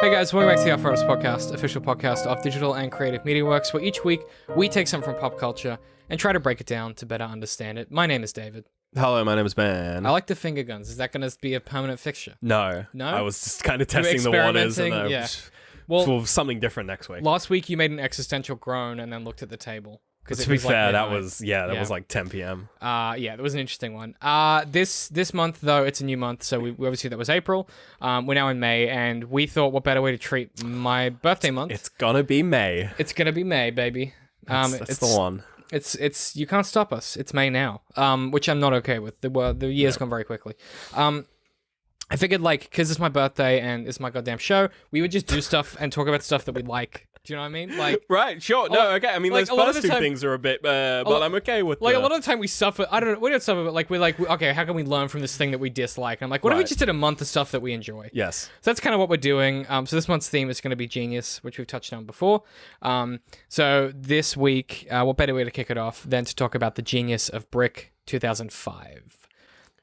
Hey guys, welcome back to the Our Photos Podcast, official podcast of Digital and Creative Media Works, where each week we take something from pop culture and try to break it down to better understand it. My name is David. Hello, my name is Ben. I like the finger guns. Is that going to be a permanent fixture? No. No? I was just kind of testing the waters. And yeah. Well, for something different next week. Last week you made an existential groan and then looked at the table. To be fair, that was like 10 p.m. Yeah, that was an interesting one. This month though, it's a new month, so we obviously that was April. We're now in May, and we thought what better way to treat my birthday month? It's gonna be May. It's gonna be May, baby. That's the one. It's you can't stop us. It's May now, which I'm not okay with. The year's gone very quickly. I figured because it's my birthday and it's my goddamn show, we would just do stuff and talk about stuff that we like. Do you know what I mean? Right, sure. No, okay. I mean, those first two things are a bit, but I'm okay with a lot of the time we suffer. I don't know. We don't suffer, but we're like, okay, how can we learn from this thing that we dislike? And I'm like, what if we just did a month of stuff that we enjoy? Yes. So that's kind of what we're doing. So this month's theme is going to be Genius, which we've touched on before. So this week, what better way to kick it off than to talk about the genius of Brick 2005.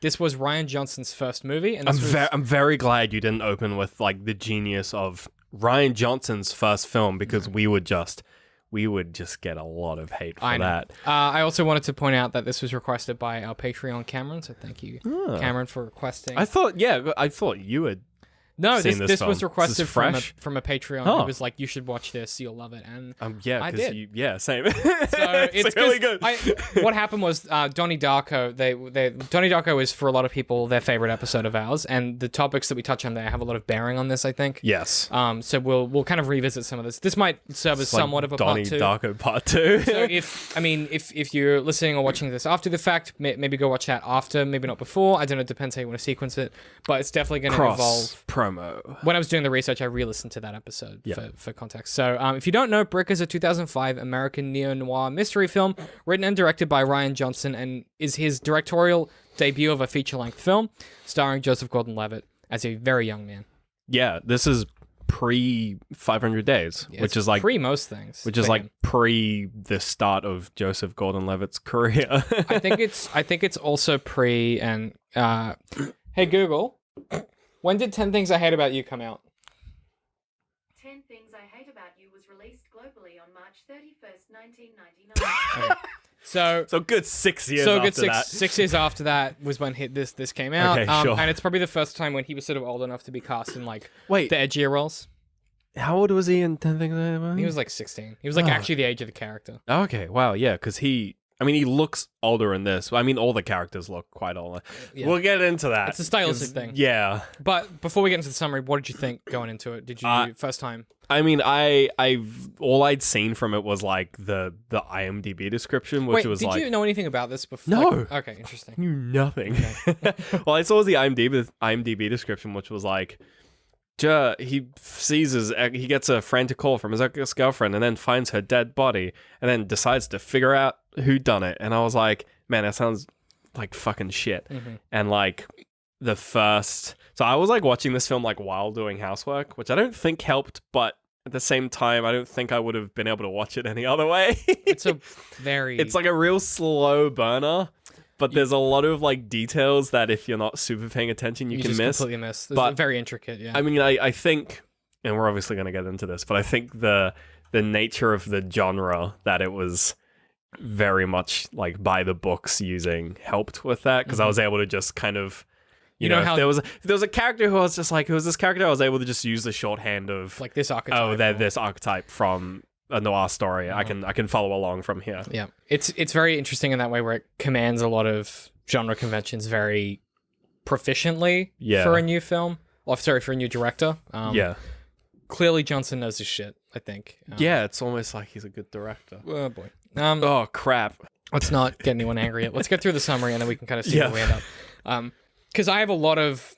This was Rian Johnson's first movie, and I'm very glad you didn't open with the genius of Rian Johnson's first film, because we would just get a lot of hate for that. I also wanted to point out that this was requested by our Patreon Cameron, so thank you, Cameron, for requesting. I thought you had. No, this was requested from a Patreon. Oh. It was like, you should watch this, you'll love it, and I did. Same. So it's really good. What happened was Donnie Darko. Donnie Darko is for a lot of people their favorite episode of ours, and the topics that we touch on there have a lot of bearing on this, I think. Yes. So we'll kind of revisit some of this. This might serve as somewhat of a Donnie part 2. Darko part 2. So if you're listening or watching this after the fact, maybe go watch that after, maybe not before. I don't know. It depends how you want to sequence it, but it's definitely going to evolve. Promo. When I was doing the research, I re-listened to that episode for context. So if you don't know, Brick is a 2005 American neo-noir mystery film written and directed by Rian Johnson, and is his directorial debut of a feature-length film starring Joseph Gordon-Levitt as a very young man. Yeah, this is pre 500 Days, which is pre most things. Which is pre the start of Joseph Gordon-Levitt's career. I think it's also pre and hey Google. When did 10 Things I Hate About You come out? 10 Things I Hate About You was released globally on March 31st, 1999. Okay. So good 6 years after that. 6 years after that was when this came out. Okay, sure. And it's probably the first time when he was sort of old enough to be cast in the edgier roles. How old was he in 10 Things I Hate About You? He was 16. He was actually the age of the character. Okay, wow, yeah, because he looks older in this. I mean, all the characters look quite older. Yeah. We'll get into that. It's a stylistic thing. Yeah. But before we get into the summary, what did you think going into it? Did you first time? I mean, all I'd seen from it was the IMDb description, which was did you know anything about this before? No. Okay, interesting. Knew nothing. Okay. Well, I saw the IMDb description, which was he gets a frantic call from his ex-girlfriend and then finds her dead body and then decides to figure out who done it. And I was like, man, that sounds like fucking shit. Mm-hmm. And so I was watching this film while doing housework, which I don't think helped, but at the same time, I don't think I would have been able to watch it any other way. It's a real slow burner. But there's a lot of details that if you're not super paying attention, you can just miss. Completely miss. It's very intricate. Yeah. I mean, I think, and we're obviously going to get into this, but I think the nature of the genre that it was very much by the books using helped with that, because I was able to just kind of, you know how if there was a character who I was just who was this character, I was able to just use the shorthand of this archetype. Oh, they're this archetype from a noir story. I can follow along from here. Yeah, it's very interesting in that way, where it commands a lot of genre conventions very proficiently for a new film. For a new director. Clearly Johnson knows his shit, I think. It's almost like he's a good director. Oh boy. Oh crap. Let's not get anyone angry yet. Let's get through the summary and then we can kind of see where we end up. Because I have a lot of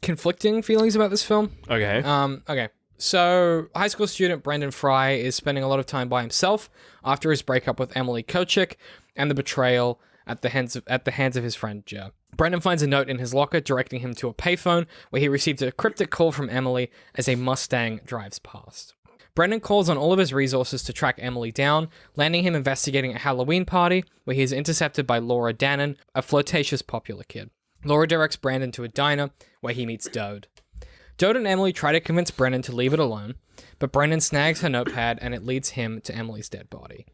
conflicting feelings about this film. Okay. Okay. So, high school student Brendon Fry is spending a lot of time by himself after his breakup with Emily Kochik and the betrayal at the hands of his friend Joe. Brendon finds a note in his locker directing him to a payphone where he receives a cryptic call from Emily as a Mustang drives past. Brendon calls on all of his resources to track Emily down, landing him investigating a Halloween party where he is intercepted by Laura Dannon, a flirtatious popular kid. Laura directs Brandon to a diner where he meets Dode. Dode and Emily try to convince Brendon to leave it alone, but Brendon snags her notepad and it leads him to Emily's dead body.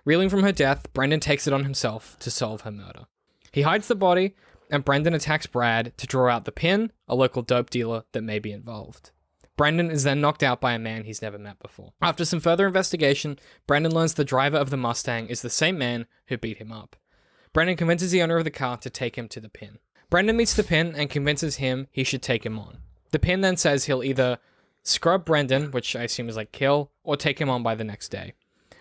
Reeling from her death, Brendon takes it on himself to solve her murder. He hides the body, and Brendon attacks Brad to draw out the pin, a local dope dealer that may be involved. Brendon is then knocked out by a man he's never met before. After some further investigation, Brendon learns the driver of the Mustang is the same man who beat him up. Brendon convinces the owner of the car to take him to the pin. Brendon meets the pin and convinces him he should take him on. The pin then says he'll either scrub Brendon, which I assume is like kill, or take him on by the next day.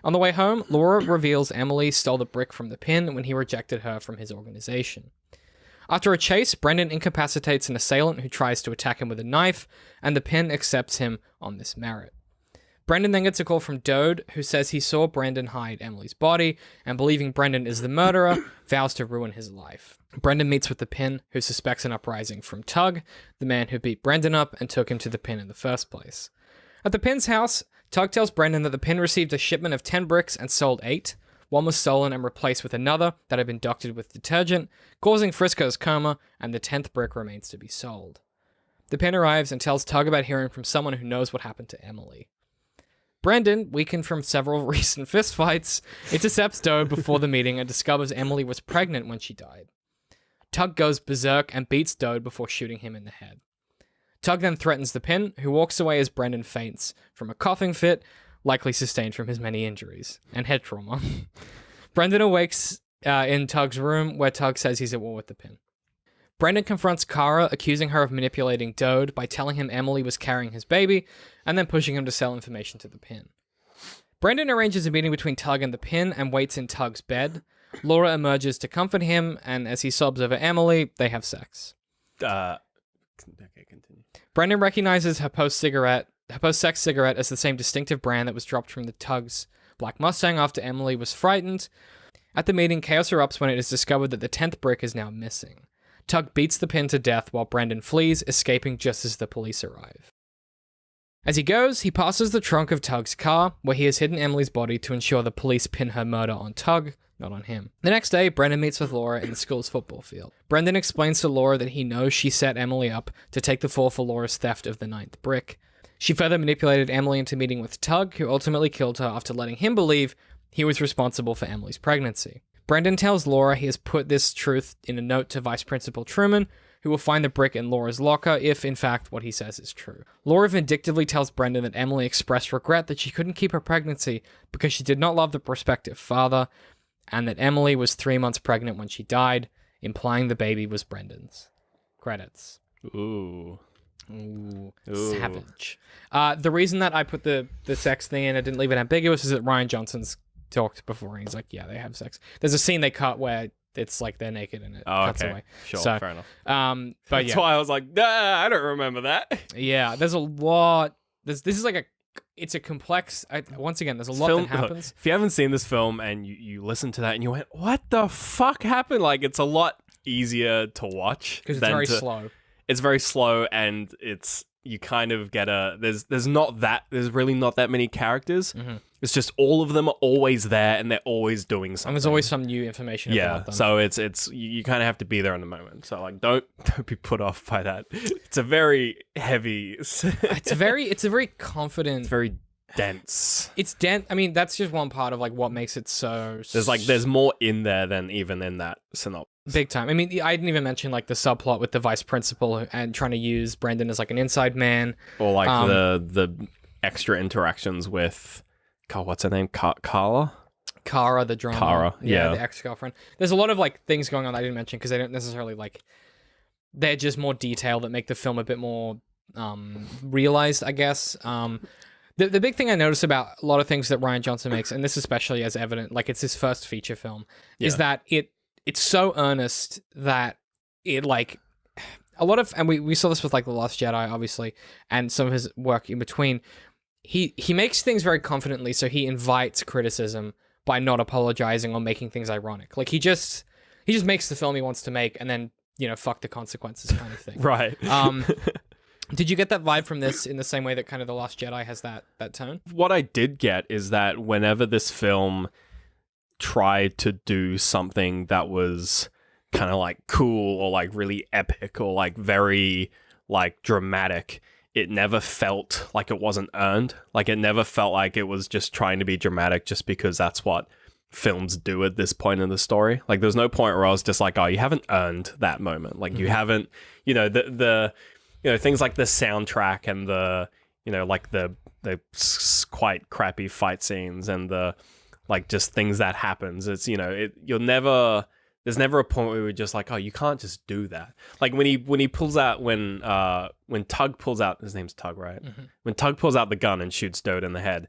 On the way home, Laura reveals Emily stole the brick from the pin when he rejected her from his organization. After a chase, Brendon incapacitates an assailant who tries to attack him with a knife, and the pin accepts him on this merit. Brendon then gets a call from Dode, who says he saw Brendon hide Emily's body, and believing Brendon is the murderer, vows to ruin his life. Brendon meets with the pin, who suspects an uprising from Tug, the man who beat Brendon up and took him to the pin in the first place. At the pin's house, Tug tells Brendon that the pin received a shipment of 10 bricks and sold 8. One was stolen and replaced with another that had been doctored with detergent, causing Frisco's coma, and the 10th brick remains to be sold. The pin arrives and tells Tug about hearing from someone who knows what happened to Emily. Brendon, weakened from several recent fistfights, intercepts Dode before the meeting and discovers Emily was pregnant when she died. Tug goes berserk and beats Dode before shooting him in the head. Tug then threatens the pin, who walks away as Brendon faints from a coughing fit, likely sustained from his many injuries and head trauma. Brendon awakes in Tug's room, where Tug says he's at war with the pin. Brendon confronts Kara, accusing her of manipulating Dode by telling him Emily was carrying his baby, and then pushing him to sell information to the pin. Brendon arranges a meeting between Tug and the pin and waits in Tug's bed. Laura emerges to comfort him, and as he sobs over Emily, they have sex. Okay, continue. Brendon recognizes her post-sex cigarette as the same distinctive brand that was dropped from the Tug's black Mustang after Emily was frightened. At the meeting, chaos erupts when it is discovered that the 10th brick is now missing. Tug beats the pin to death while Brendon flees, escaping just as the police arrive. As he goes, he passes the trunk of Tug's car, where he has hidden Emily's body to ensure the police pin her murder on Tug, not on him. The next day, Brendon meets with Laura in the school's football field. Brendon explains to Laura that he knows she set Emily up to take the fall for Laura's theft of the 9th brick. She further manipulated Emily into meeting with Tug, who ultimately killed her after letting him believe he was responsible for Emily's pregnancy. Brendon tells Laura he has put this truth in a note to Vice Principal Truman, who will find the brick in Laura's locker if, in fact, what he says is true. Laura vindictively tells Brendon that Emily expressed regret that she couldn't keep her pregnancy because she did not love the prospective father, and that Emily was 3 months pregnant when she died, implying the baby was Brendon's. Credits. Ooh. Savage. The reason that I put the sex thing in, I didn't leave it ambiguous, is that Rian Johnson's talked before, and he's like, yeah, they have sex. There's a scene they cut where it's like they're naked and it cuts away. Sure, so, fair enough. But That's why I was like, nah, I don't remember that. Yeah, there's a lot. This is like it's a complex. Once again, there's a lot that happens. If you haven't seen this film and you listen to that and you went, what the fuck happened? Like, it's a lot easier to watch because it's very slow. It's very slow, and you kind of get there's really not that many characters. Mm-hmm. It's just all of them are always there and they're always doing something. And there's always some new information about them. So it's you kind of have to be there in the moment. So like don't be put off by that. It's a very heavy it's a very confident, it's very dense. It's dense. I mean, that's just one part of like what makes it so there's more in there than even in that synopsis. Big time. I mean, I didn't even mention like the subplot with the vice principal and trying to use Brendon as like an inside man, or like the extra interactions with what's her name? Kara, the drama. Kara, yeah, the ex-girlfriend. There's a lot of like things going on that I didn't mention because they don't necessarily like. They're just more detail that make the film a bit more realized, I guess. The big thing I notice about a lot of things that Rian Johnson makes, and this especially as evident, like it's his first feature film, is that it's so earnest that it like a lot of, and we saw this with like The Last Jedi, obviously, and some of his work in between. He makes things very confidently, so he invites criticism by not apologizing or making things ironic. Like he just makes the film he wants to make, and then fuck the consequences kind of thing. Right. Did you get that vibe from this in the same way that kind of The Last Jedi has that tone? What I did get is that whenever this film tried to do something that was kind of like cool or like really epic or like very like dramatic, it never felt like it wasn't earned. Like it never felt like it was just trying to be dramatic just because that's what films do at this point in the story. Like there's no point where I was just like, oh, you haven't earned that moment. Like you haven't, the things like the soundtrack and the, like the quite crappy fight scenes and the like just things that happens. It's, there's never a point where we're just like, oh, you can't just do that. Like when he pulls out, when Tug pulls out, his name's Tug, right? Mm-hmm. When Tug pulls out the gun and shoots Dode in the head,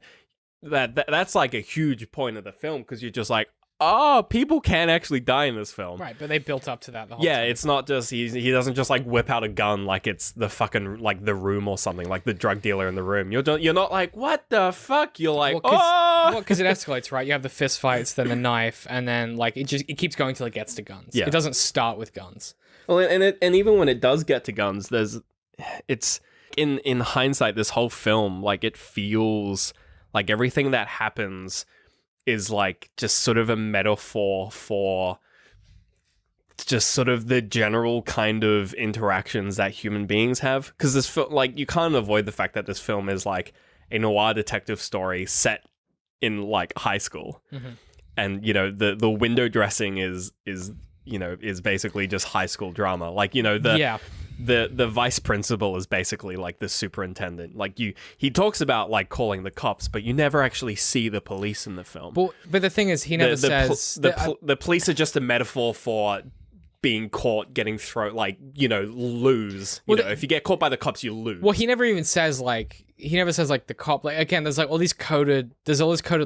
that's like a huge point of the film because you're just like, oh, people can actually die in this film. Right, but they built up to that the whole time. time. It's not just, he doesn't just like whip out a gun like it's the fucking, like The Room or something, like the drug dealer in The Room. You're not like, what the fuck? You're like, because it escalates, right? You have the fist fights, then the knife, and then like it keeps going till it gets to guns. Yeah. It doesn't start with guns. Well, and even when it does get to guns, it's in hindsight, this whole film, like it feels like everything that happens is like just sort of a metaphor for just sort of the general kind of interactions that human beings have. Because this film, like, you can't avoid the fact that this film is like a noir detective story set in like high school, and the window dressing is basically just high school drama. Like the vice principal is basically like the superintendent. Like he talks about like calling the cops, but you never actually see the police in the film. But the thing is, he never says the police are just a metaphor for being caught, getting thrown, like, lose. If you get caught by the cops, you lose. Well, he never even says like the cop. Like again, there's all this coded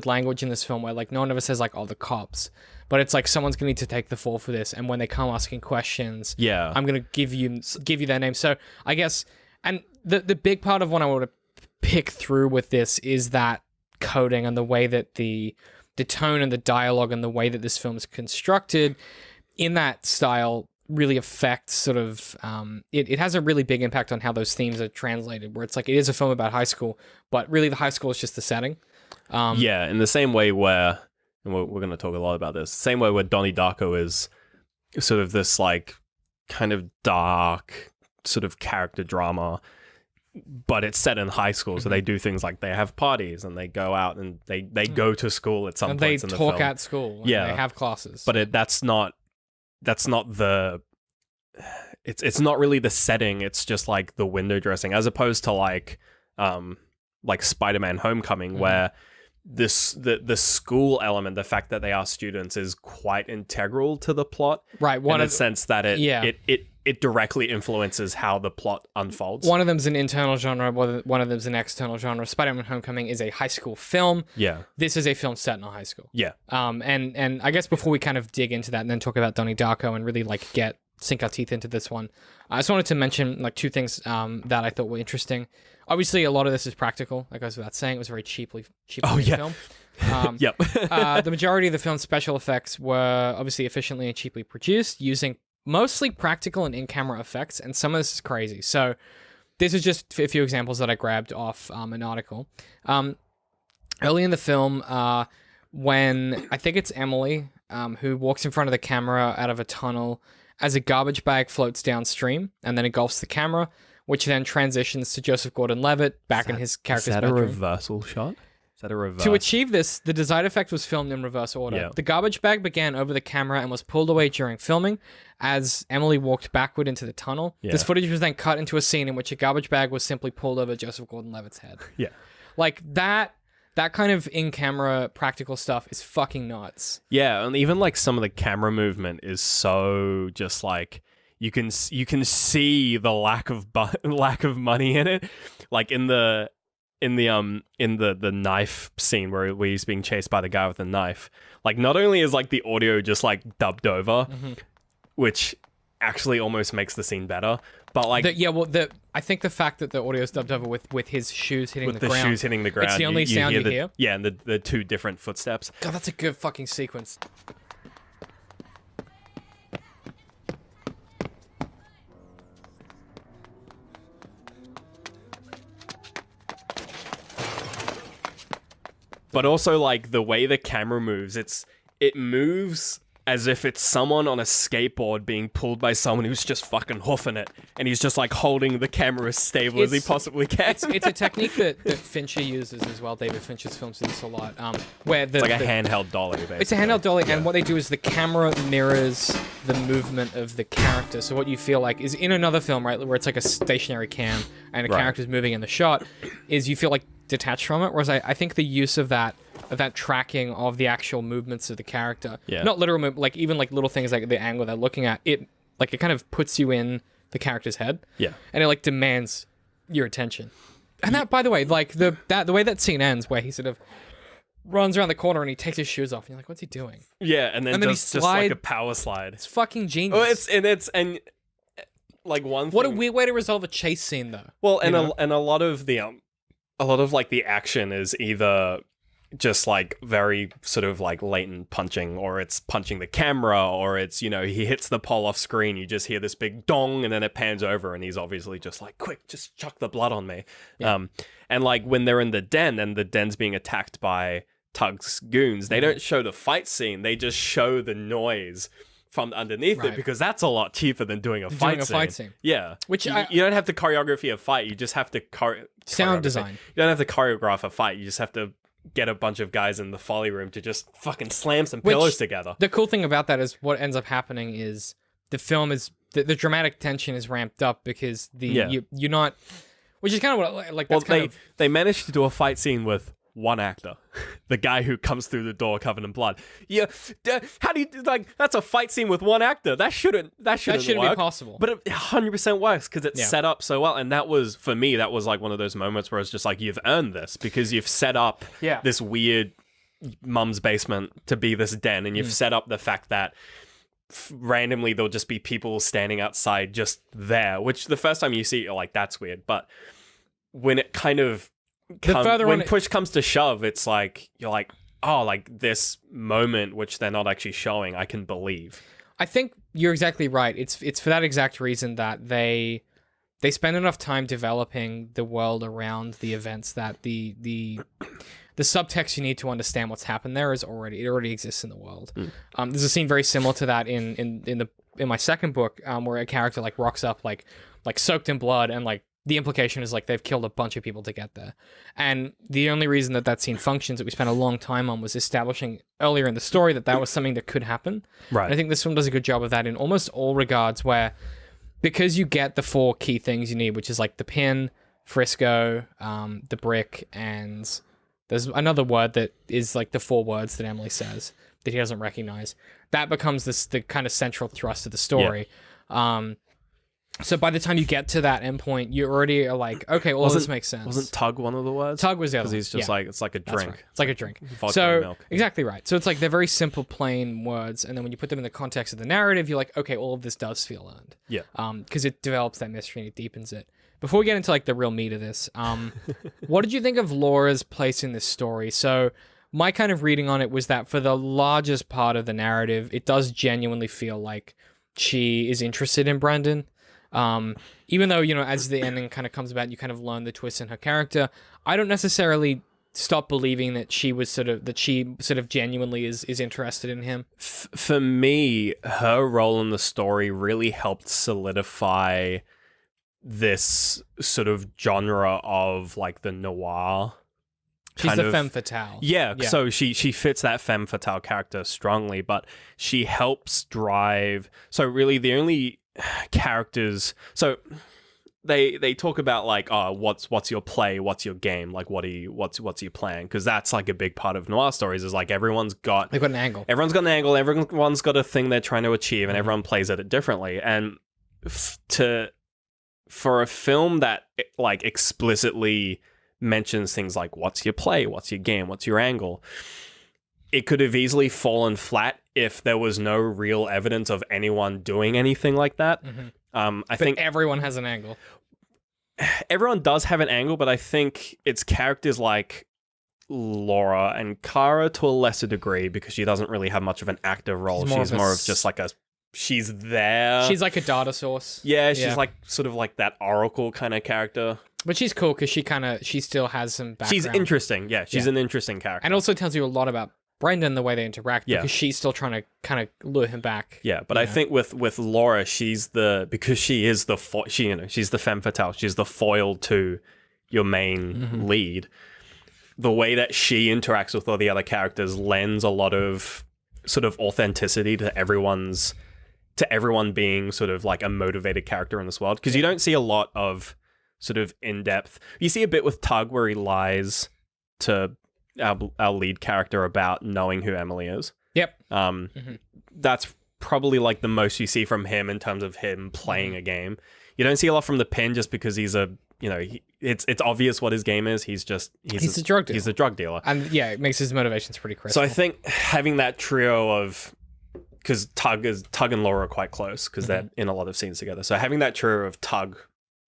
language in this film where like no one ever says like, oh, the cops. But it's like someone's gonna need to take the fall for this, and when they come asking questions, I'm gonna give you their name. So I guess, and the big part of what I want to pick through with this is that coding and the way that the tone and the dialogue and the way that this film is constructed in that style really affects sort of it has a really big impact on how those themes are translated. Where it's like it is a film about high school, but really the high school is just the setting. In the same way where. And we're going to talk a lot about this. Same way where Donnie Darko is sort of this like kind of dark sort of character drama, but it's set in high school. So they do things like they have parties and they go out and they go to school at some points in the film. And they talk at school. Yeah. And they have classes. But that's not the... It's not really the setting. It's just like the window dressing, as opposed to like SpiderMan Homecoming, where... the school element, the fact that they are students, is quite integral to the plot, right? In the sense that it directly influences how the plot unfolds. One of them's an internal genre, one of them's an external genre. Spider-Man Homecoming is a high school film. Yeah, this is a film set in a high school. Yeah, and I guess before we kind of dig into that and then talk about Donnie Darko and really like sink our teeth into this one, I just wanted to mention like two things that I thought were interesting. Obviously, a lot of this is practical. Like I was about saying, it was a very cheaply made film. Yep. The majority of the film's special effects were obviously efficiently and cheaply produced, using mostly practical and in-camera effects, and some of this is crazy. So this is just a few examples that I grabbed off an article. Early in the film, when I think it's Emily who walks in front of the camera out of a tunnel as a garbage bag floats downstream and then engulfs the camera, which then transitions to Joseph Gordon-Levitt back in his character's bedroom. Is that a reversal shot? Is that a reverse? To achieve this, the desired effect was filmed in reverse order. Yeah. The garbage bag began over the camera and was pulled away during filming as Emily walked backward into the tunnel. Yeah. This footage was then cut into a scene in which a garbage bag was simply pulled over Joseph Gordon-Levitt's head. Yeah. Like that kind of in-camera practical stuff is fucking nuts. Yeah, and even like some of the camera movement is so just like you can see the lack of money in it, like in the knife scene where he's being chased by the guy with the knife. Like not only is like the audio just like dubbed over, which actually almost makes the scene better, but like I think the fact that the audio is dubbed over with his shoes hitting the ground. Shoes hitting the ground. It's the only sound you hear. Yeah, and the two different footsteps. God, that's a good fucking sequence. But also like the way the camera moves, it moves as if it's someone on a skateboard being pulled by someone who's just fucking hoofing it, and he's just like holding the camera as stable as he possibly can. It's a technique that Fincher uses as well. David Fincher's films do this a lot, where It's like a handheld dolly, basically. It's a handheld dolly, and what they do is the camera mirrors the movement of the character. So what you feel like is in another film, right, where it's like a stationary cam and a character's moving in the shot, is you feel like detached from it. Whereas I think the use of that tracking of the actual movements of the character, not literal, like even like little things like the angle they're looking at, it kind of puts you in the character's head, and it like demands your attention. And that, by the way, like the way that scene ends, where he sort of runs around the corner and he takes his shoes off, and you're like, what's he doing? Yeah, and then just like a power slide. It's fucking genius. And like one thing, what a weird way to resolve a chase scene, though. Well, and a lot of like the action is either just like very sort of like latent punching, or it's punching the camera, or it's, you know, he hits the pole off screen, you just hear this big dong, and then it pans over and he's obviously just like, quick, just chuck the blood on me. And like when they're in the den and the den's being attacked by Tug's goons, they don't show the fight scene, they just show the noise from underneath it, because that's a lot cheaper than doing a fight scene. Yeah. Which you don't have to choreography a fight, you just have to sound design. You don't have to choreograph a fight, you just have to get a bunch of guys in the folly room to just fucking slam some pillows together. The cool thing about that is what ends up happening is the film is the dramatic tension is ramped up, because you're not, which is kind of what like that's they managed to do a fight scene with one actor, the guy who comes through the door covered in blood. Yeah, how do you like? That's a fight scene with one actor. That shouldn't work. Be possible. But it 100% works because it's set up so well. And that was, for me, that was like one of those moments where it's just like, you've earned this because you've set up this weird mum's basement to be this den, and you've set up the fact that randomly there'll just be people standing outside just there. Which the first time you see it, you're like, that's weird. But when it kind of when push comes to shove, it's like, you're like, oh, like this moment which they're not actually showing, I can believe. I think you're exactly right. It's for that exact reason that they spend enough time developing the world around the events that the subtext you need to understand what's happened there already exists in the world. There's a scene very similar to that in my second book, where a character like rocks up like soaked in blood, and like the implication is like they've killed a bunch of people to get there. And the only reason that scene functions, that we spent a long time on, was establishing earlier in the story that was something that could happen. Right. And I think this film does a good job of that in almost all regards, where because you get the four key things you need, which is like the pin, Frisco, the brick, and there's another word that is like the four words that Emily says that he doesn't recognize. That becomes the kind of central thrust of the story. Yeah. So by the time you get to that endpoint, you already are like, okay, well, this makes sense. Wasn't tug one of the words? Tug was the other one. Because he's just like, it's like a drink. Right. It's like a drink. Vodka and milk. Exactly right. So it's like they're very simple, plain words. And then when you put them in the context of the narrative, you're like, okay, all of this does feel earned. Yeah. Because it develops that mystery and it deepens it. Before we get into like the real meat of this, what did you think of Laura's place in this story? So my kind of reading on it was that for the largest part of the narrative, it does genuinely feel like she is interested in Brendon. Even though, you know, as the ending kind of comes about, you kind of learn the twist in her character. I don't necessarily stop believing that she sort of genuinely is interested in him. For me, her role in the story really helped solidify this sort of genre of like the noir. She's the femme fatale. Yeah, so she fits that femme fatale character strongly, but she helps drive. So really the only characters, so they talk about like, oh, what's your play, what's your game, like what's your plan, because that's like a big part of noir stories, is like they've got an angle, everyone's got a thing they're trying to achieve, and everyone plays at it differently. And for a film that like explicitly mentions things like what's your play, what's your game, what's your angle, it could have easily fallen flat if there was no real evidence of anyone doing anything like that. I think everyone has an angle. Everyone does have an angle, but I think it's characters like Laura and Kara to a lesser degree, because she doesn't really have much of an active role. She's more of just like she's there. She's like a data source. Yeah, she's like sort of like that oracle kind of character. But she's cool because she still has some background. She's interesting. Yeah, she's an interesting character. And also tells you a lot about Brendon the way they interact Yeah. because she's still trying to kind of lure him back. Yeah, but I think with Laura, because she is she's the femme fatale. She's the foil to your main lead. The way that she interacts with all the other characters lends a lot of sort of authenticity to everyone being sort of like a motivated character in this world. Because you don't see a lot of sort of in-depth. You see a bit with Tug where he lies to our lead character about knowing who Emily is. Yep. That's probably like the most you see from him in terms of him playing a game. You don't see a lot from the Pin just because he's it's obvious what his game is. He's a drug dealer. He's a drug dealer. And yeah, it makes his motivations pretty crisp. So I think having that trio of, because Tug and Laura are quite close because they're in a lot of scenes together. So having that trio of Tug,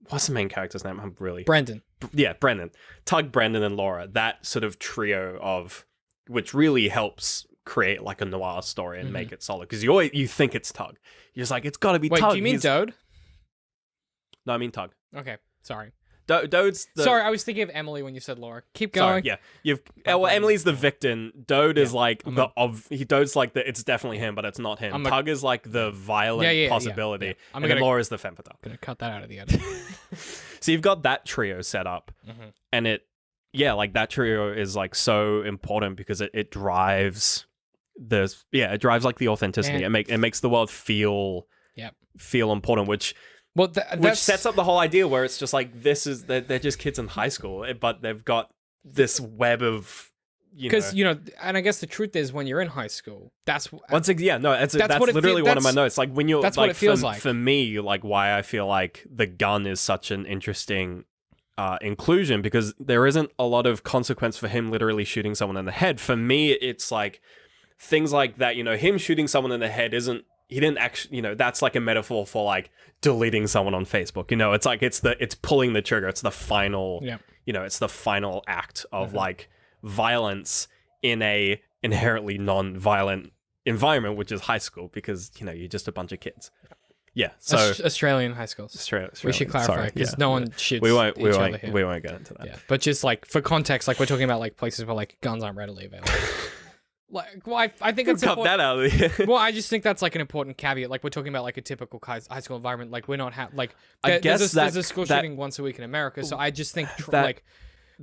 what's the main character's name? I'm really Brendon. Yeah, Brendon. Tug, Brendon, and Laura. That sort of trio of, which really helps create like a noir story and make it solid. Because you think it's Tug. You're just like, it's got to be Wait, Tug. do you mean Dode? No, I mean Tug. Okay, sorry. Dode's the... Sorry, I was thinking of Emily when you said Laura. Keep Sorry, going. yeah. Emily's the victim. Dode is like Dode's like the, it's definitely him, but it's not him. Tug is like the violent possibility. Yeah. And then Laura's the femme fatale. I'm gonna cut that out of the edit. So you've got that trio set up, and that trio is like so important because it drives it drives like the authenticity. It makes the world feel important, which sets up the whole idea where it's just like they're just kids in high school, but they've got this web of because and I guess the truth is when you're in high school, that's literally one of my notes. Like when you're that's like, what it feels like for me, like why I feel like the gun is such an interesting inclusion, because there isn't a lot of consequence for him literally shooting someone in the head. For me, it's like things like that. Him shooting someone in the head isn't. He didn't actually, that's like a metaphor for like deleting someone on Facebook. It's like it's pulling the trigger. It's the final, it's the final act of like violence in a inherently non-violent environment, which is high school, because you're just a bunch of kids. Yeah, so Australian high schools. Australian. We should clarify because no one shoots. We won't get into that. Yeah, but just like for context, like we're talking about like places where like guns aren't readily available. Like, well, I think it's cut that out of the well, I just think that's like an important caveat. Like, we're talking about like a typical high school environment. Like, we're not there's a school shooting once a week in America. So I just think that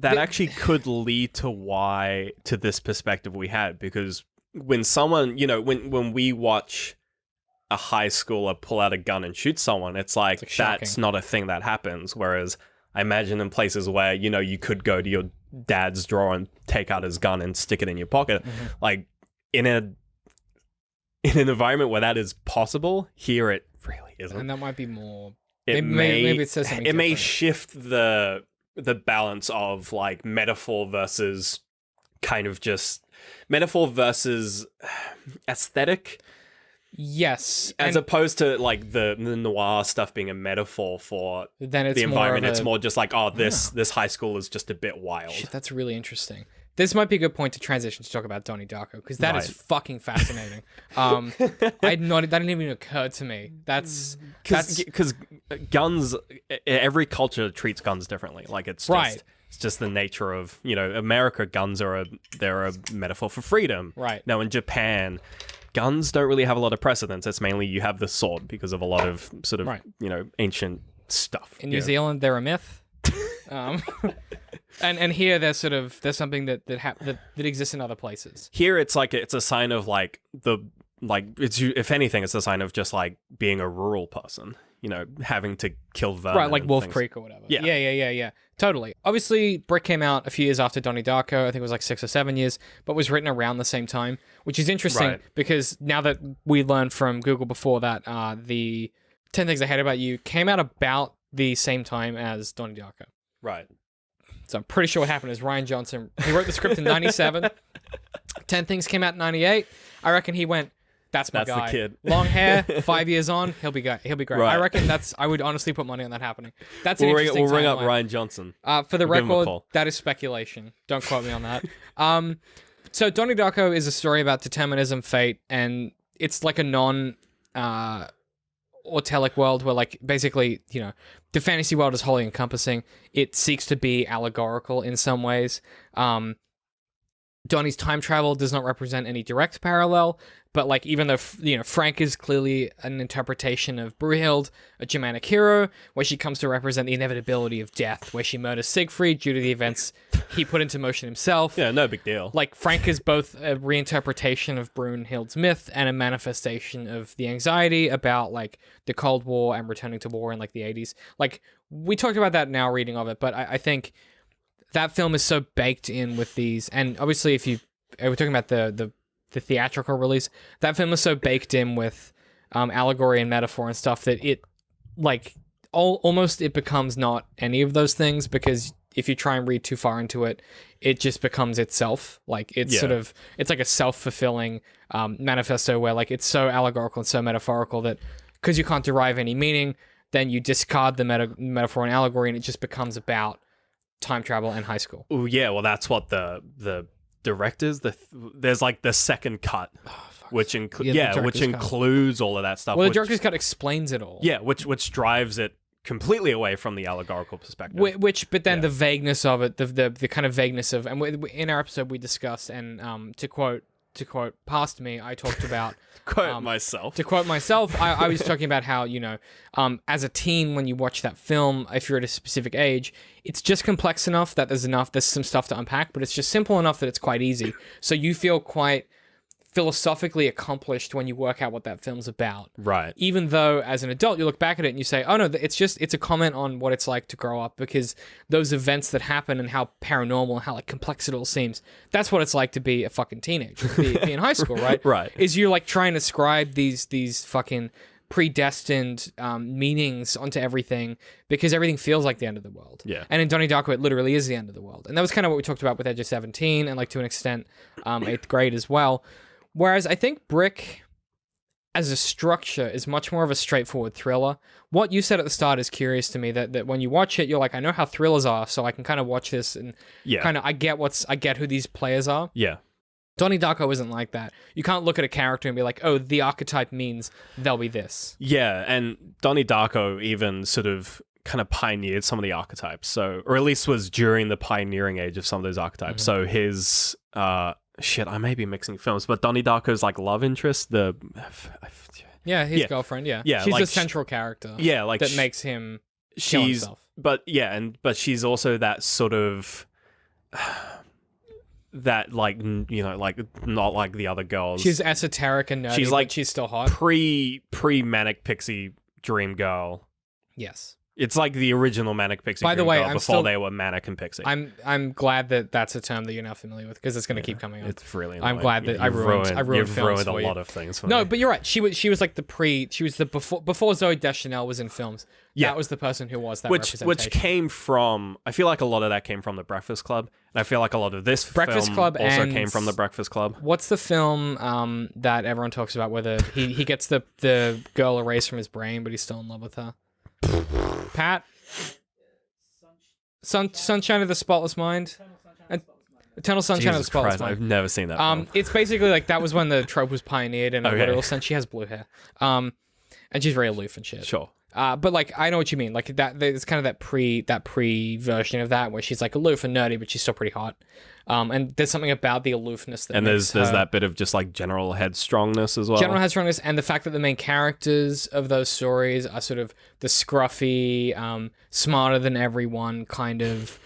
actually could lead to this perspective we had, because when someone, when we watch a high schooler pull out a gun and shoot someone, it's like that's not a thing that happens. Whereas I imagine in places where you could go to your dad's drawer and take out his gun and stick it in your pocket, like in an environment where that is possible, here it really isn't. And that might be more. Maybe it says something. It may shift the balance of like metaphor versus aesthetic. Yes, as opposed to like the noir stuff being a metaphor for the environment. It's more just like, this high school is just a bit wild. Shit, that's really interesting. This might be a good point to transition to talk about Donnie Darko, because that is fucking fascinating. That didn't even occur to me. That's because guns. Every culture treats guns differently. Like it's just the nature of America. Guns are a metaphor for freedom. Right. Now in Japan, guns don't really have a lot of precedence. It's mainly you have the sword because of a lot of sort of ancient stuff. In New Zealand, they're a myth. And here there's something that exists in other places. Here it's like it's a sign of if anything, it's a sign of just like being a rural person. Having to kill vermin. Right, like Wolf Creek or whatever. Yeah. Totally. Obviously, Brick came out a few years after Donnie Darko. I think it was like 6 or 7 years, but was written around the same time, which is interesting because now that we learned from Google before that, the 10 Things I Hate About You came out about the same time as Donnie Darko. Right. So I'm pretty sure what happened is Rian Johnson, he wrote the script in 97. 10 Things came out in 98. I reckon he went, that's my guy. The kid. Long hair, 5 years on, he'll be great. Right. I reckon I would honestly put money on that happening. That's an interesting We'll ring up Rian Johnson. For the record, that is speculation. Don't quote me on that. So Donnie Darko is a story about determinism, fate, and it's like a non-authelic world where like basically, the fantasy world is wholly encompassing. It seeks to be allegorical in some ways. Donnie's time travel does not represent any direct parallel, but like even though Frank is clearly an interpretation of Brühilde, a Germanic hero, where she comes to represent the inevitability of death, where she murders Siegfried due to the events he put into motion himself. Yeah, no big deal. Like Frank is both a reinterpretation of Brünnhilde's myth and a manifestation of the anxiety about like the Cold War and returning to war in like the 80s. Like we talked about that in our reading of it, but I think that film is so baked in with these, and obviously if we're talking about the theatrical release, that film is so baked in with allegory and metaphor and stuff that it like almost it becomes not any of those things, because if you try and read too far into it, it just becomes itself. Like it's sort of, it's like a self-fulfilling manifesto where like it's so allegorical and so metaphorical that because you can't derive any meaning, then you discard the metaphor and allegory, and it just becomes about time travel and high school. Oh yeah, well that's what the directors, there's like the second cut, which includes all of that stuff. Well, the director's cut explains it all. Yeah, which drives it completely away from the allegorical perspective. But then the vagueness of it, the kind of vagueness of, and in our episode we discussed, and to quote past me, I talked about To quote myself, I was talking about how, as a teen, when you watch that film, if you're at a specific age, it's just complex enough that there's some stuff to unpack, but it's just simple enough that it's quite easy. So you feel quite philosophically accomplished when you work out what that film's about. Right. Even though, as an adult, you look back at it and you say, oh no, it's a comment on what it's like to grow up, because those events that happen and how paranormal, how like complex it all seems, that's what it's like to be a fucking teenager, be in high school, right? Right. Is you're like trying to ascribe these fucking predestined meanings onto everything, because everything feels like the end of the world. Yeah. And in Donnie Darko, it literally is the end of the world. And that was kind of what we talked about with Edge of 17 and like to an extent 8th grade as well. Whereas I think Brick, as a structure, is much more of a straightforward thriller. What you said at the start is curious to me, that when you watch it, you're like, I know how thrillers are, so I can kind of watch this and kind of I get who these players are. Yeah. Donnie Darko isn't like that. You can't look at a character and be like, oh, the archetype means they'll be this. Yeah, and Donnie Darko even sort of kind of pioneered some of the archetypes, so, or at least was during the pioneering age of some of those archetypes. So his I may be mixing films, but Donnie Darko's like love interest, his girlfriend, yeah, she's like, the central character, like that makes him kill himself. But she's also that sort of that like like not like the other girls. She's esoteric and nerdy, she's like, but she's still hot. Pre manic pixie dream girl. Yes. It's like the original Manic Pixie By the Dream way, Girl before they were Manic and Pixie. I'm glad that that's a term that you're now familiar with, because it's going to keep coming up. It's really annoying. I'm glad that I ruined you've films ruined for a you. lot of things for No, me. but you're right. She was like before Zooey Deschanel was in films. Yeah. That was the person who was that which representation. came from, I feel like a lot of that came from The Breakfast Club, and I feel like a lot of this Breakfast film Club also and came from The Breakfast Club. What's the film that everyone talks about where he gets the girl erased from his brain, but he's still in love with her? Pat? Sunshine of the Spotless Mind? Eternal Sunshine of the Jesus Spotless Christ, Mind. I've never seen that film. It's basically like that was when the trope was pioneered in a Okay. literal sense. She has blue hair. And she's very aloof and shit. Sure. But like I know what you mean. Like that it's kind of that pre version of that where she's like aloof and nerdy, but she's still pretty hot. And there's something about the aloofness that And makes there's her that bit of just like general headstrongness as well. general headstrongness, and the fact that the main characters of those stories are sort of the scruffy, smarter than everyone kind of.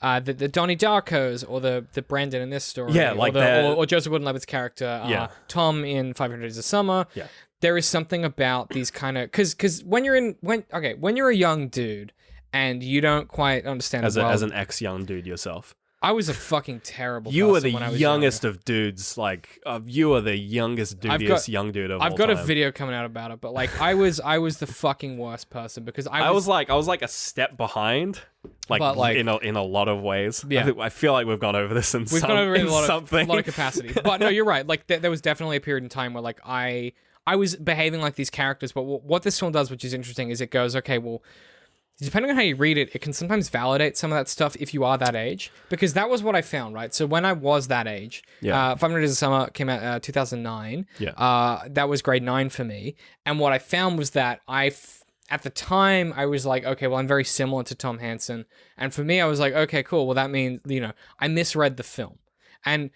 The Donnie Darkos or the Brendon in this story, Yeah, like or Joseph Gordon-Levitt's character, Tom in 500 Days of Summer. Yeah. There is something about these kind of because when you're a young dude and you don't quite understand as the world, as an ex-young dude yourself. I was a fucking terrible. You were person the when I was youngest younger. of dudes. Like you are the youngest, dudiest young dude of all I've got time. a video coming out about it, but like I was the fucking worst person because I was like a step behind, like in a lot of ways. Yeah. I feel like we've gone over this in We've gone over it in a lot something. of capacity. But no, you're right. Like there was definitely a period in time where like I was behaving like these characters. But what this film does, which is interesting, is it goes, okay, well, depending on how you read it, it can sometimes validate some of that stuff if you are that age. Because that was what I found, right? So when I was that age, 500 Days of Summer came out 2009. Yeah. That was grade 9 for me. And what I found was that at the time, I was like, okay, well, I'm very similar to Tom Hansen. And for me, I was like, okay, cool. Well, that means, I misread the film. And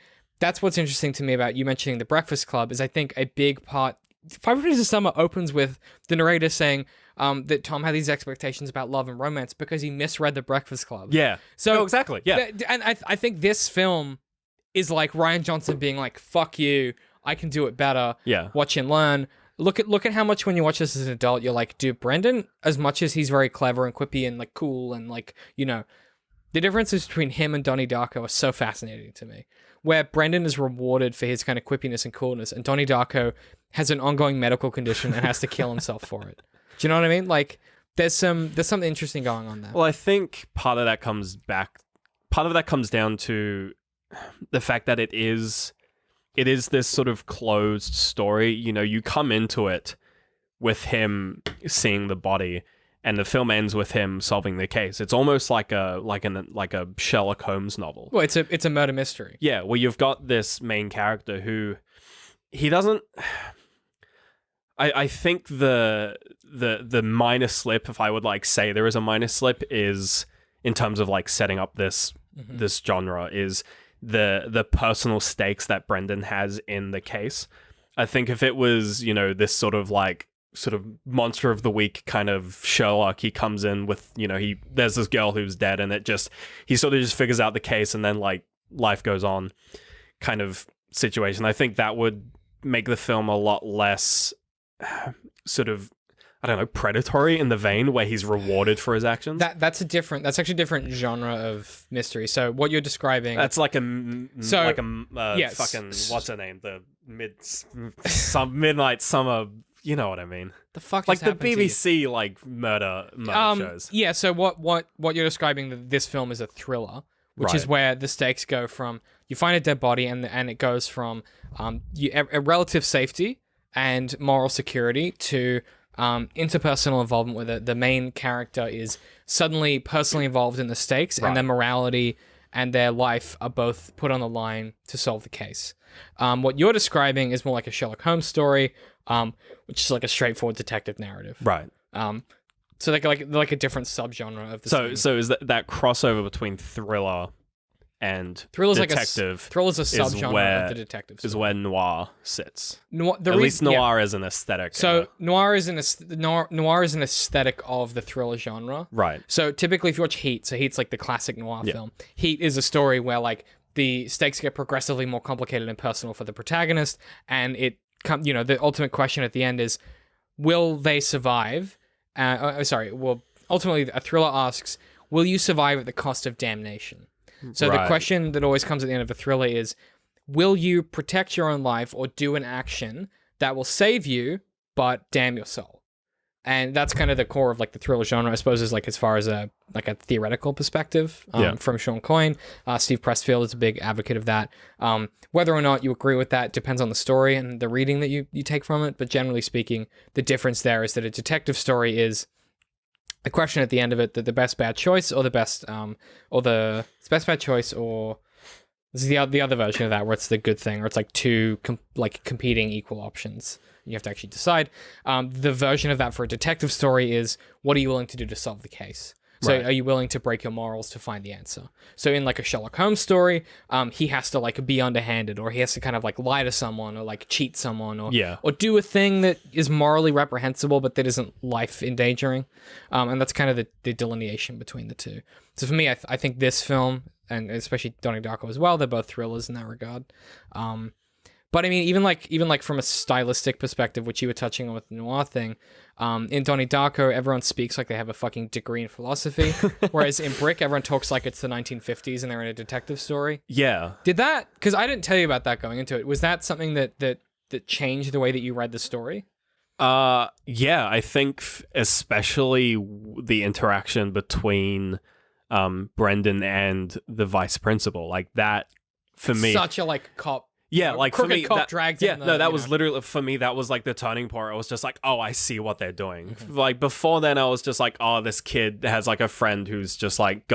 that's what's interesting to me about you mentioning the Breakfast Club is I think a big part. 500 Days of Summer opens with the narrator saying that Tom had these expectations about love and romance because he misread the Breakfast Club. Yeah. So oh, exactly. Yeah. and I think this film is like Rian Johnson being like, "Fuck you, I can do it better." Yeah. Watch and learn. Look at how much when you watch this as an adult, you're like, dude, Brendon, as much as he's very clever and quippy and like cool and like, you know, the differences between him and Donnie Darko are so fascinating to me. Where Brendon is rewarded for his kind of quippiness and coolness, and Donnie Darko has an ongoing medical condition and has to kill himself for it. Do you know what I mean? Like, there's something interesting going on there. Well, I think part of that comes down to the fact that it is this sort of closed story. You know, you come into it with him seeing the body, and the film ends with him solving the case. It's almost like a Sherlock Holmes novel. Well, it's a murder mystery. Yeah, well, you've got this main character who he doesn't. I think the minor slip, if I would like say there is a minor slip, is in terms of like setting up this genre is the personal stakes that Brendon has in the case. I think if it was, you know, this sort of monster of the week kind of Sherlock, he comes in with, you know, there's this girl who's dead, and he sort of just figures out the case, and then like life goes on kind of situation. I think that would make the film a lot less sort of, I don't know, predatory in the vein where he's rewarded for his actions. That's actually a different genre of mystery. So what you're describing, that's like yes. fucking, what's her name? The midnight summer. You know what I mean? The fuck like is the happening to you? BBC like murder shows. Yeah. So what you're describing, this film is a thriller, which is where the stakes go from you find a dead body and it goes from a relative safety and moral security to interpersonal involvement, where the main character is suddenly personally involved in the stakes, and their morality and their life are both put on the line to solve the case. What you're describing is more like a Sherlock Holmes story, which is like a straightforward detective narrative. Right. So they're like a different subgenre of the So is that crossover between thriller and thriller's detective? Thriller's a subgenre of the detective story. Is where noir sits. At least noir is an aesthetic. So noir is an aesthetic of the thriller genre. Right. So typically, if you watch Heat, so Heat's like the classic noir film. Heat is a story where like the stakes get progressively more complicated and personal for the protagonist, and the ultimate question at the end is, will they survive? Ultimately, a thriller asks, will you survive at the cost of damnation? So the question that always comes at the end of a thriller is, will you protect your own life or do an action that will save you but damn your soul? And that's kind of the core of like the thriller genre, I suppose, is like as far as a theoretical perspective from Sean Coyne. Steve Pressfield is a big advocate of that. Whether or not you agree with that depends on the story and the reading that you take from it. But generally speaking, the difference there is that a detective story is the question at the end of it, that the best bad choice or the best best bad choice, or this is the other version of that where it's the good thing, or it's like two competing equal options. You have to actually decide. The version of that for a detective story is, what are you willing to do to solve the case? So are you willing to break your morals to find the answer? So in like a Sherlock Holmes story, he has to like be underhanded, or he has to kind of like lie to someone, or like cheat someone, or do a thing that is morally reprehensible but that isn't life endangering. And that's kind of the delineation between the two. So for me, I think this film, and especially Donnie Darko as well, they're both thrillers in that regard. But I mean, even like from a stylistic perspective, which you were touching on with the noir thing, in Donnie Darko, everyone speaks like they have a fucking degree in philosophy, whereas in Brick, everyone talks like it's the 1950s and they're in a detective story. Yeah. Did that? Because I didn't tell you about that going into it. Was that something that changed the way that you read the story? Yeah, I think especially the interaction between Brendon and the vice principal, like that for me. Such a like cop. Yeah, like for me, cop dragged in that was literally, for me, that was like the turning point. I was just like, oh, I see what they're doing. Mm-hmm. Like before then, I was just like, oh, this kid has like a friend who's just like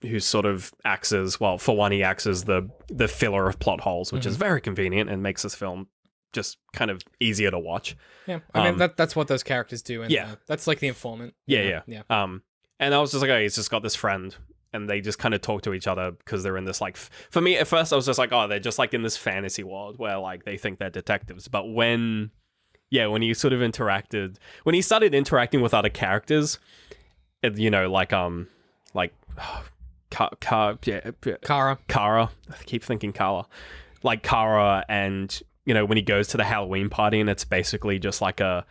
who sort of acts as, well, for one, he acts as the filler of plot holes, which is very convenient and makes this film just kind of easier to watch. Yeah, I mean, that's what those characters do. And that's like the informant. Yeah. And I was just like, oh, he's just got this friend and they just kind of talk to each other because they're in this like for me at first I was just like, oh, they're just like in this fantasy world where like they think they're detectives. But when he sort of when he started interacting with other characters, Kara. I keep thinking Kara. Like Kara, and when he goes to the Halloween party and it's basically just like a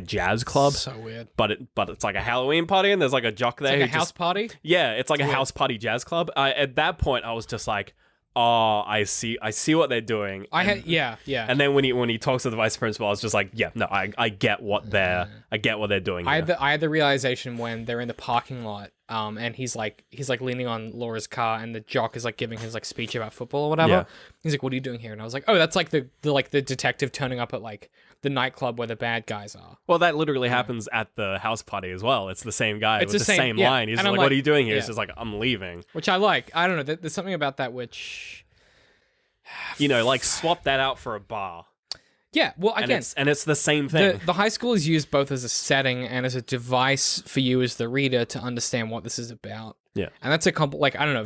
jazz club. So weird. But it's like a Halloween party and there's like a jock there. It's like a house party? Yeah, it's like a weird. house party jazz club. At that point I was just like, oh, I see what they're doing. Yeah. And then when he talks to the vice principal, I was just like, yeah, no, I get what they're doing here. I had the realization when they're in the parking lot, and he's like leaning on Laura's car, and the jock is like giving his like speech about football or whatever. Yeah. He's like, "What are you doing here?" And I was like, "Oh, that's like the detective turning up at like the nightclub where the bad guys are." Well, that literally happens at the house party as well. It's the same guy with the same yeah. line. He's And like, I'm "What are you doing here?" yeah. He's just like, "I'm leaving." Which I like. I don't know. There's something about that which, Like swap that out for a bar. yeah. Well, And again, it's the same thing. the high school is used both as a setting and as a device for you as the reader to understand what this is about. Yeah. And that's I don't know,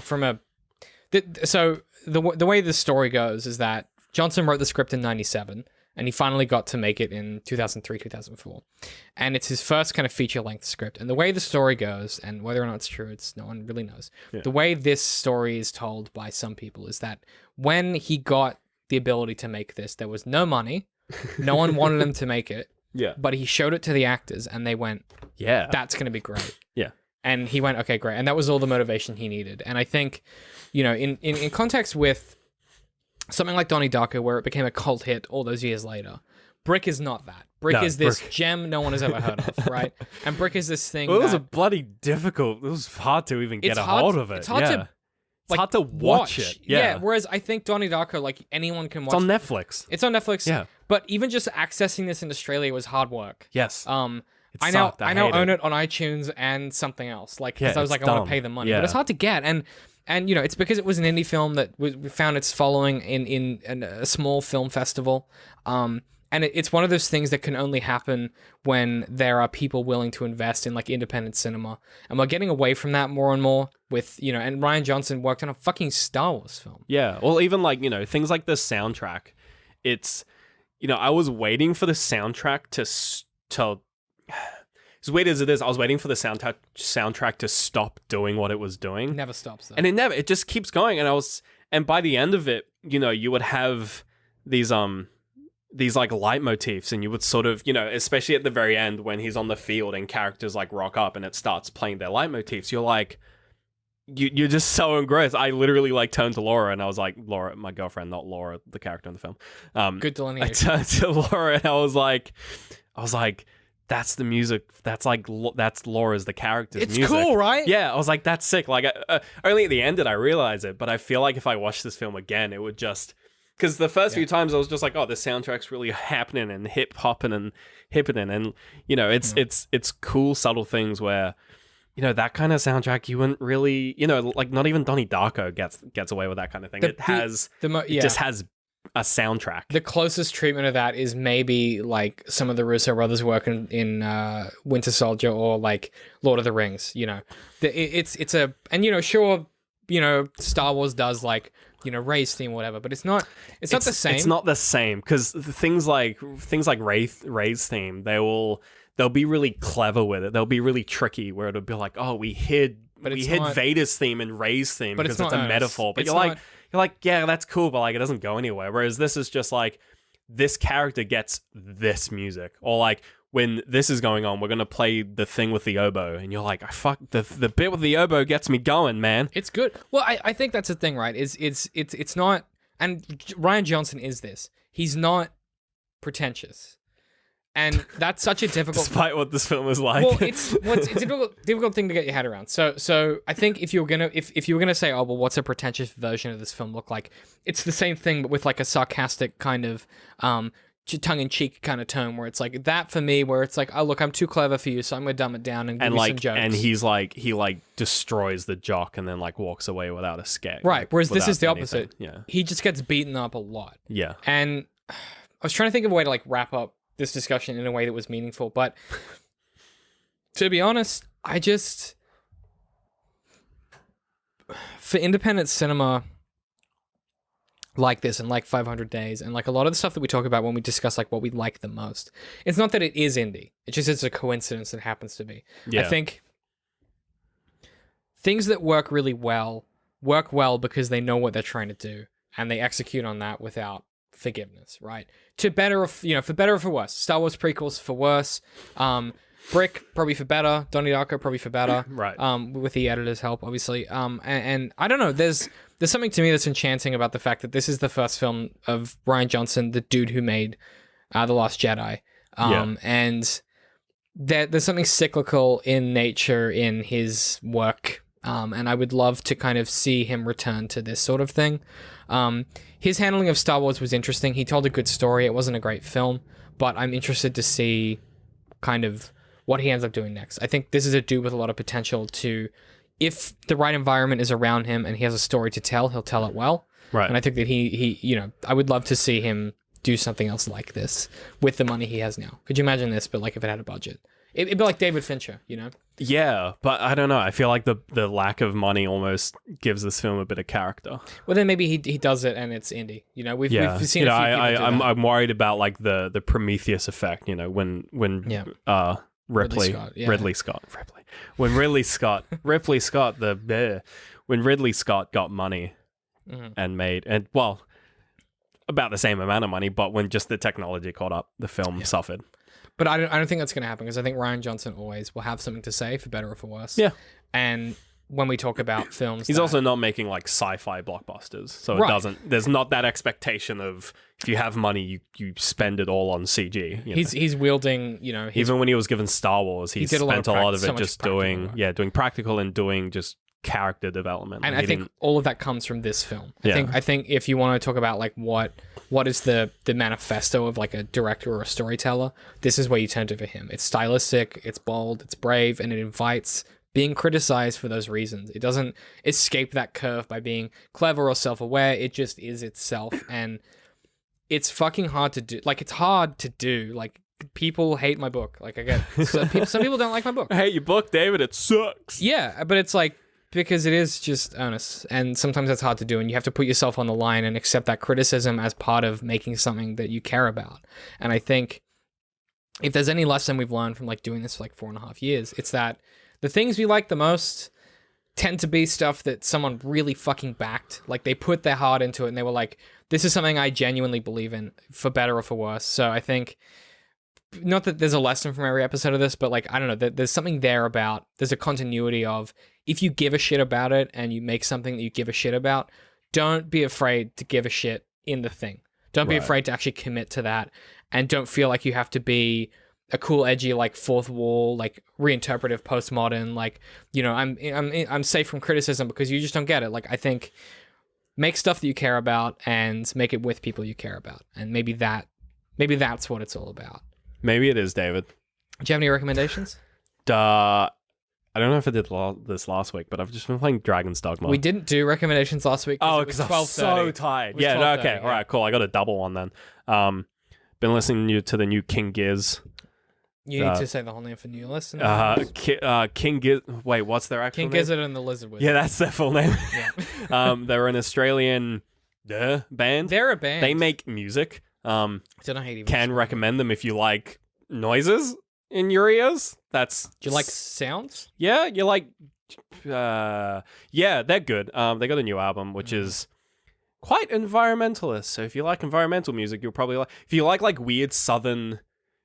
so the way the story goes is that Johnson wrote the script in 97 and he finally got to make it in 2003, 2004. And it's his first kind of feature-length script. And the way the story goes, and whether or not it's true, no one really knows. Yeah. The way this story is told by some people is that when he got the ability to make this, there was no money. No one wanted him to make it. Yeah. But he showed it to the actors and they went, Yeah. that's going to be great. Yeah. And he went, okay, great. And that was all the motivation he needed. And I think, in context with something like Donnie Darko, where it became a cult hit all those years later, Brick is not that. Brick is this gem no one has ever heard of, right? And Brick is this thing Well, it was it was hard to even get a hold of it. It's hard to it's hard to watch it. Yeah. Whereas I think Donnie Darko, like anyone can watch. It's on Netflix. It's on Netflix. Yeah. But even just accessing this in Australia was hard work. Yes. I now own it on iTunes and something else, like because I was like, I want to pay the money, but it's hard to get, and it's because it was an indie film that we found its following in a small film festival, and it's one of those things that can only happen when there are people willing to invest in like independent cinema, and we're getting away from that more and more with and Rian Johnson worked on a fucking Star Wars film. Yeah, well, even like things like the soundtrack, it's I was waiting for the soundtrack to as weird as it is, I was waiting for the soundtrack to stop doing what it was doing. It never stops though. And it just keeps going. And by the end of it, you would have these like leitmotifs, and you would sort of, especially at the very end when he's on the field and characters like rock up and it starts playing their leitmotifs, you're like, you're just so engrossed. I literally like turned to Laura and I was like, Laura, my girlfriend, not Laura, the character in the film. Good delineation. I turned to Laura and I was like, that's the music. That's Laura's the character's it's music. cool, right? Yeah, I was like, that's sick. Like, only at the end did I realize it, but I feel like if I watched this film again, it would just because the first few times I was just like, oh, the soundtrack's really happening and hip hopping and hippening, and it's cool, subtle things where that kind of soundtrack you wouldn't really like not even Donnie Darko gets away with that kind of thing. It just has a soundtrack. The closest treatment of that is maybe like some of the Russo brothers work in Winter Soldier or like Lord of the Rings. Star Wars does like Rey's theme or whatever, but it's not the same. It's not the same because things like Rey's theme, they'll be really clever with it. They'll be really tricky where it'll be like, oh, we hid Vader's theme and Rey's theme because it's a metaphor. But you're like, yeah, that's cool, but like it doesn't go anywhere. Whereas this is just like this character gets this music, or like when this is going on, we're gonna play the thing with the oboe, and you're like, the bit with the oboe gets me going, man. It's good. Well, I think that's the thing, right? It's not, and Rian Johnson is this. He's not pretentious. And that's such a difficult... Despite what this film is like. Well, it's a difficult thing to get your head around. So I think if you were gonna say, oh well, what's a pretentious version of this film look like? It's the same thing, but with like a sarcastic kind of tongue-in-cheek kind of tone, where it's like that for me, where it's like, oh look, I'm too clever for you, so I'm gonna dumb it down and give you some jokes. And he's like, he destroys the jock and then like walks away without a sketch. Right. Like, whereas this is the anything. opposite. Yeah. He just gets beaten up a lot. Yeah. And I was trying to think of a way to like wrap up this discussion in a way that was meaningful, but to be honest, for independent cinema like this and like 500 Days and like a lot of the stuff that we talk about when we discuss like what we like the most, it's not that it is indie. It's a coincidence that happens to be. Yeah. I think things that work really well work well because they know what they're trying to do and they execute on that without forgiveness, right? For better or for worse. Star Wars prequels for worse. Brick probably for better. Donnie Darko probably for better. Right. With the editor's help, obviously. And I don't know. There's something to me that's enchanting about the fact that this is the first film of Rian Johnson, the dude who made The Last Jedi. And there's something cyclical in nature in his work. And I would love to kind of see him return to this sort of thing. His handling of Star Wars was interesting. He told a good story. It wasn't a great film, but I'm interested to see kind of what he ends up doing next. I think this is a dude with a lot of potential to, if the right environment is around him and he has a story to tell, he'll tell it well. Right. And I think that he I would love to see him do something else like this with the money he has now. Could you imagine this, but like if it had a budget? It'd be like David Fincher, you know? Yeah, but I don't know. I feel like the lack of money almost gives this film a bit of character. Well, then maybe he does it and it's indie. You know, we've seen a few people do that. I'm worried about like the Prometheus effect. You know, when Ripley Scott. When Ridley Scott got money and made about the same amount of money, but when just the technology caught up, the film suffered. But I don't think that's going to happen because I think Rian Johnson always will have something to say, for better or for worse. Yeah. And when we talk about films, he's also not making like sci-fi blockbusters, so it doesn't. There's not that expectation of if you have money, you spend it all on CG. He's wielding, even when he was given Star Wars, he spent a lot of it just doing practical and doing just character development. And I think all of that comes from this film. I think if you want to talk about like what is the manifesto of like a director or a storyteller, this is where you turn to for him. It's stylistic, it's bold, it's brave, and it invites being criticized for those reasons. It doesn't escape that curve by being clever or self-aware. It just is itself, and it's fucking hard to do. Like, it's hard to do. Like, people hate my book. Like, I get some people don't like my book. I hate your book, David. It sucks. Yeah, but it's like, because it is just earnest, and sometimes that's hard to do, and you have to put yourself on the line and accept that criticism as part of making something that you care about. And I think if there's any lesson we've learned from like doing this for like 4.5 years, it's that the things we like the most tend to be stuff that someone really fucking backed. Like, they put their heart into it and they were like, this is something I genuinely believe in, for better or for worse. So I think, not that there's a lesson from every episode of this, but like, I don't know, there's something there about, there's a continuity of, if you give a shit about it and you make something that you give a shit about, don't be afraid to give a shit in the thing. Don't be afraid to actually commit to that, and don't feel like you have to be a cool, edgy, like fourth wall, like reinterpretive, postmodern, like, I'm safe from criticism because you just don't get it. Like, I think make stuff that you care about and make it with people you care about, and maybe that's what it's all about. Maybe it is, David. Do you have any recommendations? I don't know if I did this last week, but I've just been playing Dragon's Dogma. We didn't do recommendations last week. Because I'm so tired. Yeah, no, okay. All right, cool. I got a double one then. Been listening to the new King Giz. You need to say the whole name for new listeners. King Giz. Wait, what's their actual name? King Gizzard and the Lizard Wizard. Yeah, that's their full name. Yeah. They're an Australian band. They're a band. They make music. Don't know how you can recommend them if you like noises in your ears. Do you like sounds? Yeah, you like. Yeah, they're good. They got a new album which is quite environmentalist. So if you like environmental music, you'll probably like. If you like weird southern.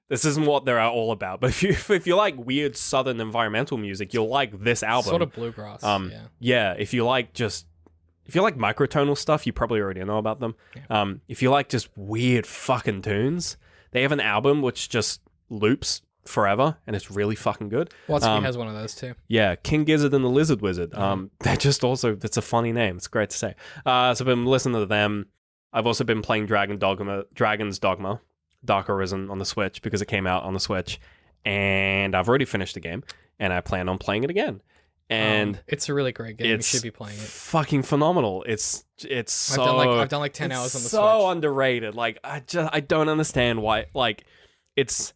This isn't what they're all about, but if you like weird southern environmental music, you'll like this album. Sort of bluegrass. Yeah. If you like microtonal stuff, you probably already know about them. Yeah. If you like just weird fucking tunes, they have an album which just loops forever, and it's really fucking good. Watsky has one of those too. Yeah, King Gizzard and the Lizard Wizard. They're just also, it's a funny name. It's great to say. So I've been listening to them. I've also been playing Dragon's Dogma, Dark Arisen on the Switch because it came out on the Switch, and I've already finished the game, and I plan on playing it again. And it's a really great game. You should be playing it. Fucking phenomenal. It's so I've done like 10 hours on the Switch. So underrated. Like I don't understand why. Like it's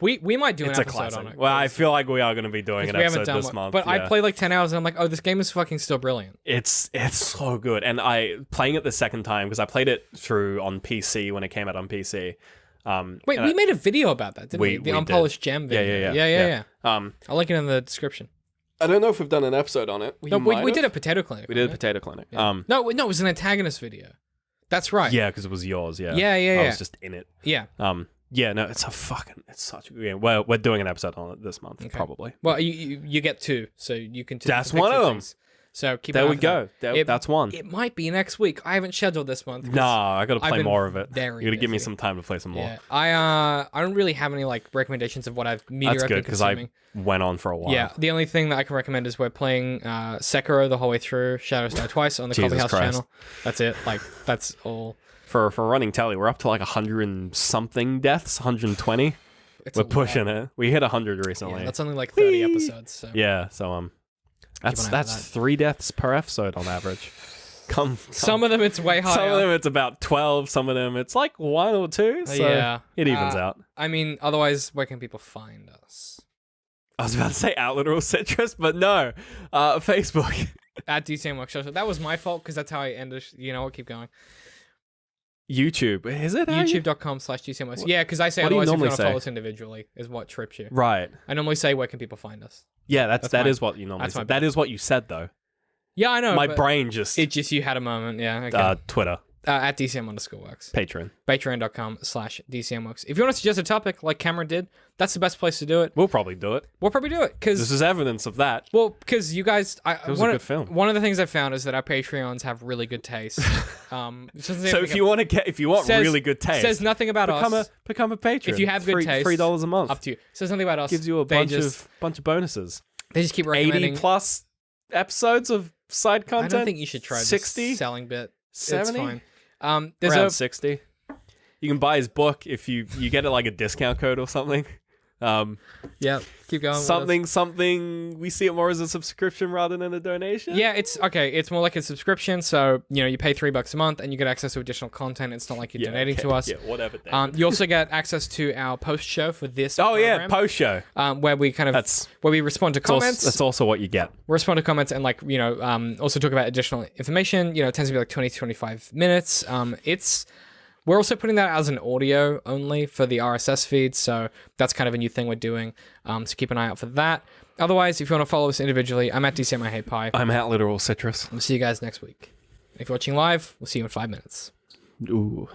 We might do an it's a episode classic. on it. Well, I feel like we are going to be doing an we haven't episode done this one. month. But I yeah. played like 10 hours and I'm like, oh, this game is fucking still brilliant. It's so good, and I playing it the second time because I played it through on PC when it came out on PC. Wait, we made a video about that, didn't we? The we Unpolished Gem video. Yeah. I'll link it in the description. I don't know if we've done an episode on it. No, we did a Potato Clinic. We did a right? Potato Clinic. Yeah. No, it was an antagonist video. That's right. Yeah, because it was yours. Yeah. Yeah. I was just in it. Yeah. Yeah. No, it's such a good game. Well, we're doing an episode on it this month, probably. Well, you get two, so you can. That's pick one two of them. things. So keep. There an eye we for go. that. That's one. It might be next week. I haven't scheduled this month. 'cause Nah, I got to I've play been more of it. very You got to give me busy. some time to play some more. Yeah. I don't really have any like recommendations of what I've That's been good because consuming. I went on for a while. Yeah, the only thing that I can recommend is we're playing Sekiro the whole way through, Shadows Die Twice on the Jesus Coffee House Christ. channel. That's it. Like that's all. For running tally, we're up to like 100 and something deaths, 120. It's We're a lot. pushing it. We hit 100 recently. Yeah, that's only like 30 episodes. So. Yeah, so that's an eye out for that. 3 deaths per episode on average. Come. Some of them it's way higher. Some of them it's about 12. Some of them it's like 1 or 2. So yeah, it evens out. I mean, otherwise, where can people find us? I was about to say Out Literal Citrus, but no. Facebook. At DCM Workshop. That was my fault because that's how I ended. You know what? Keep going. YouTube. Is it? how you- YouTube.com/DCMworks. Yeah, because I say What do you otherwise if you normally want to follow say? us individually is what trips you. Right. I normally say where can people find us. Yeah, That's that my- is what you normally that's my said. That is what you said though. Yeah, I know. My but brain just It just you had a moment. Yeah. Okay. Twitter, At DCM_works. Patreon. Patreon.com/DCMworks. If you want to suggest a topic like Cameron did, that's the best place to do it. We'll probably do it. We'll probably do it This because is evidence of that. you guys. It was a good film. One of the things I found is that our Patreons have really good taste. So if you want says- really good taste, says nothing about us. become a patron. If you have good taste, $3 a month Up to you. Says nothing about us. gives you a They bunch just- of bonuses. They just keep recommending. 80 plus episodes of side I content. don't think you should try 60? this selling bit. 70? It's fine. There's Around a 60. You can buy his book if you get it like a discount code or something. yeah. Keep going. with us. Something. We see it more as a subscription rather than a donation. Yeah, it's okay. It's more like a subscription. So you pay $3 a month and you get access to additional content. It's not like you're donating to us. Yeah, whatever. David. You also get access to our post show for this. Oh yeah, program, post show. where we kind of where we respond to comments. That's also what you get. Respond to comments and also talk about additional information. It tends to be like 20 to 25 minutes. We're also putting that as an audio only for the RSS feed, so that's kind of a new thing we're doing. So keep an eye out for that. Otherwise, if you want to follow us individually, I'm at DCM I Hate Pie. I'm at Literal Citrus. We'll see you guys next week. If you're watching live, we'll see you in 5 minutes. Ooh.